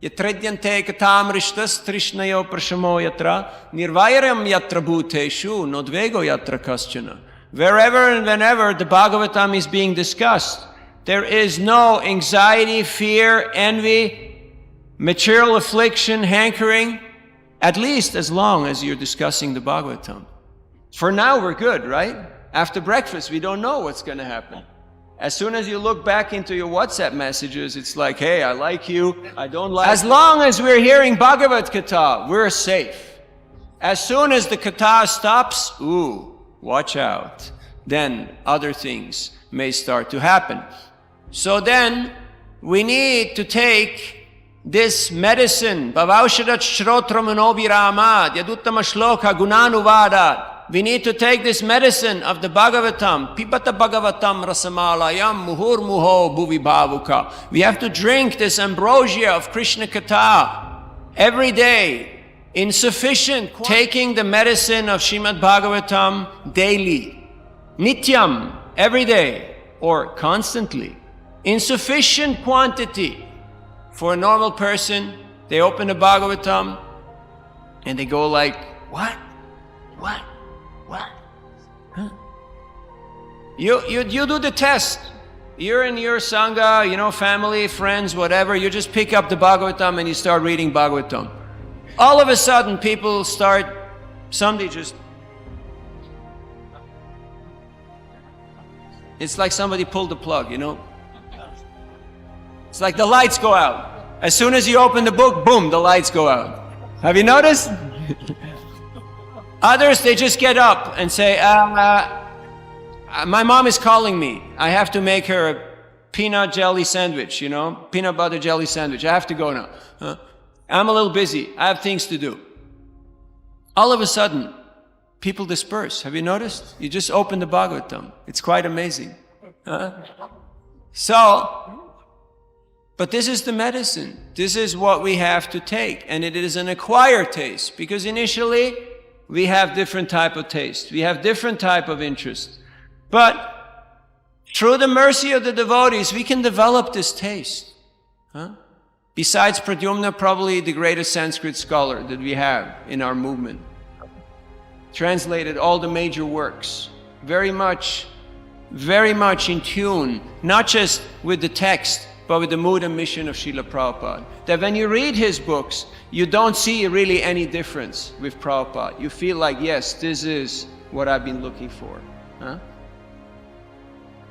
Yatredyante katam rishtas trishnayo prashamo yatra nirvairam yatra bhuteshu nodvego yatra kaschana. Wherever and whenever the Bhagavatam is being discussed, there is no anxiety, fear, envy, material affliction, hankering, at least as long as you're discussing the Bhagavatam. For now, we're good, right? After breakfast, we don't know what's going to happen. As soon as you look back into your WhatsApp messages, it's like, hey, I like you, I don't like you. As long as we're hearing Bhagavad Gita, we're safe. As soon as the Katha stops, ooh, watch out. Then other things may start to happen. So then, we need to take this medicine, Bhavaushadhat Shrotra Manobhiramad, Yaduttama Shloka Gunanuvada. We need to take this medicine of the Bhagavatam, Pipata Bhagavatam Rasamalayam Muhur Muho Bhuvi Bhavuka. We have to drink this ambrosia of Krishna Katha every day in sufficient quantity. Taking the medicine of Srimad Bhagavatam daily, Nityam, every day, or constantly, in sufficient quantity. For a normal person, they open the Bhagavatam and they go like, what? What? What? Huh? You do the test. You're in your Sangha, family, friends, whatever. You just pick up the Bhagavatam and you start reading Bhagavatam. All of a sudden, people start, somebody just, it's like somebody pulled the plug, It's like the lights go out. As soon as you open the book, boom, the lights go out. Have you noticed? Others, they just get up and say, my mom is calling me. I have to make her a peanut jelly sandwich, peanut butter jelly sandwich. I have to go now. I'm a little busy. I have things to do. All of a sudden, people disperse. Have you noticed? You just open the Bhagavatam. It's quite amazing. But this is the medicine. This is what we have to take. And it is an acquired taste. Because initially, we have different type of taste. We have different type of interest. But through the mercy of the devotees, we can develop this taste. Besides Pradyumna, probably the greatest Sanskrit scholar that we have in our movement. Translated all the major works. Very much in tune, not just with the text, but with the mood and mission of Srila Prabhupada. That when you read his books, you don't see really any difference with Prabhupada. You feel like, yes, this is what I've been looking for.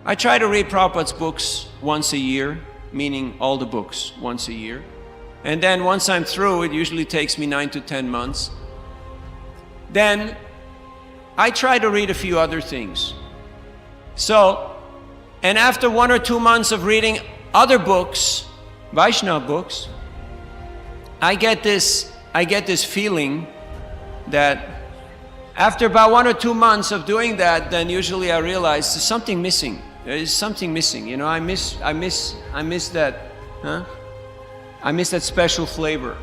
I try to read Prabhupada's books once a year, meaning all the books once a year. And then once I'm through, it usually takes me 9 to 10 months. Then I try to read a few other things. And after 1 or 2 months of reading other books, Vaishnava books, I get this feeling that after about 1 or 2 months of doing that, then usually I realize there's something missing. There is something missing. I miss that. I miss that special flavor.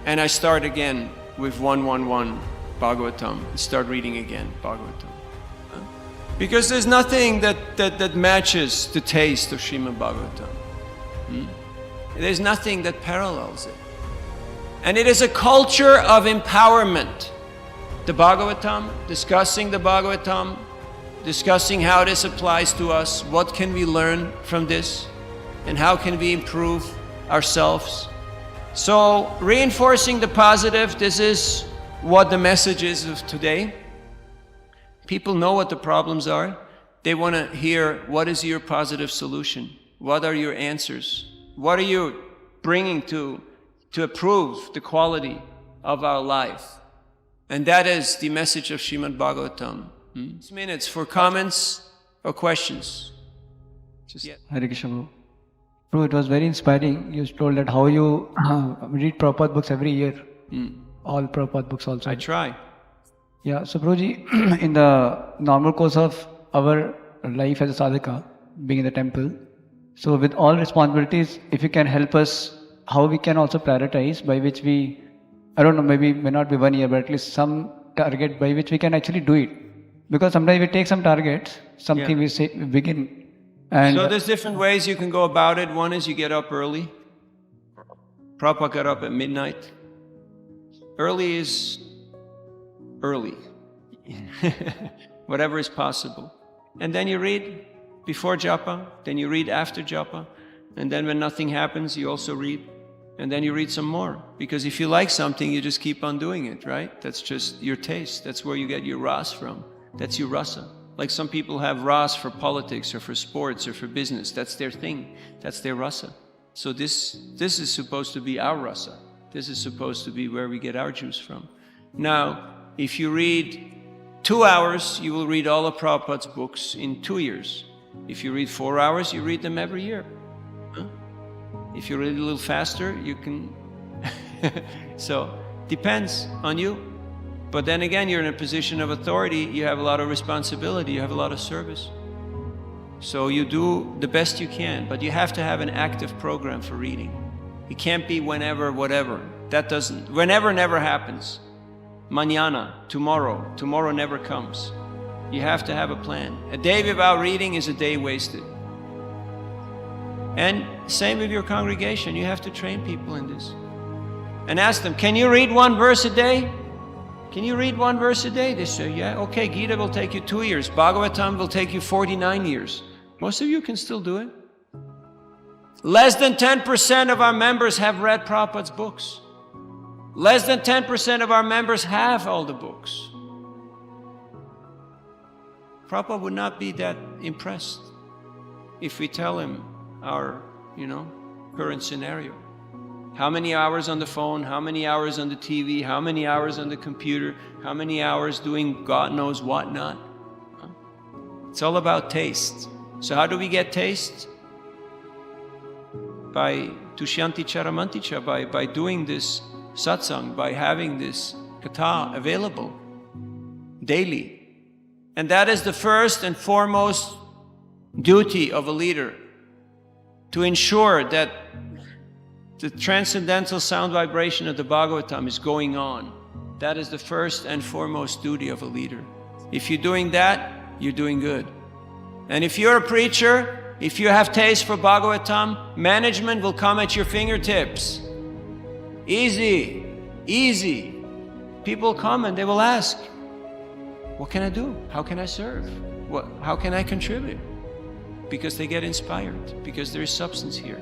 And I start again with 111 Bhagavatam. I start reading again Bhagavatam. Because there's nothing that matches the taste of Srimad Bhagavatam. There's nothing that parallels it. And it is a culture of empowerment. The Bhagavatam, discussing the Bhagavatam, discussing how this applies to us, what can we learn from this, and how can we improve ourselves. So, reinforcing the positive, this is what the message is of today. People know what the problems are. They want to hear, what is your positive solution? What are your answers? What are you bringing to improve the quality of our life? And that is the message of Srimad Bhagavatam. Minutes for comments or questions. Hare Krishna Prabhu. Prabhu, it was very inspiring. You told that how you read Prabhupada books every year. All Prabhupada books also. I try. Yeah, so Prabhuji, in the normal course of our life as a sadhaka, being in the temple, so with all responsibilities, if you can help us, how we can also prioritize by which we, I don't know, maybe may not be 1 year, but at least some target by which we can actually do it. Because sometimes we take some targets, something we say, we begin. And so there's different ways you can go about it. One is you get up early. Prabhupada got up at midnight. Early is early. Whatever is possible. And then you read before japa, then you read after japa, and then when nothing happens, you also read, and then you read some more. Because if you like something, you just keep on doing it, right? That's just your taste. That's where you get your ras from. That's your rasa. Like some people have ras for politics or for sports or for business. That's their thing. That's their rasa. So this is supposed to be our rasa. This is supposed to be where we get our juice from. Now, if you read 2 hours, you will read all of Prabhupada's books in 2 years. If you read 4 hours, you read them every year. Huh? If you read a little faster, you can... So, depends on you. But then again, you're in a position of authority, you have a lot of responsibility, you have a lot of service. So you do the best you can, but you have to have an active program for reading. It can't be whenever, whatever. That doesn't... Whenever never happens. Mañana, tomorrow never comes. You have to have a plan. A day without reading is a day wasted. And same with your congregation, you have to train people in this. And ask them, can you read 1 verse a day? Can you read 1 verse a day? They say, yeah, okay, Gita will take you 2 years. Bhagavatam will take you 49 years. Most of you can still do it. Less than 10% of our members have read Prabhupada's books. Less than 10% of our members have all the books. Prabhupada would not be that impressed if we tell him our, current scenario. How many hours on the phone, how many hours on the TV, how many hours on the computer, how many hours doing God knows what not. It's all about taste. So how do we get taste? By Tushyanti Charamanticha, by doing this satsang, by having this katha available daily. And that is the first and foremost duty of a leader, to ensure that the transcendental sound vibration of the Bhagavatam is going on. That is the first and foremost duty of a leader. If you're doing that, you're doing good. And if you're a preacher, if you have taste for Bhagavatam, management will come at your fingertips. Easy, easy. People come and they will ask, what can I do? How can I serve? How can I contribute? Because they get inspired, because there is substance here.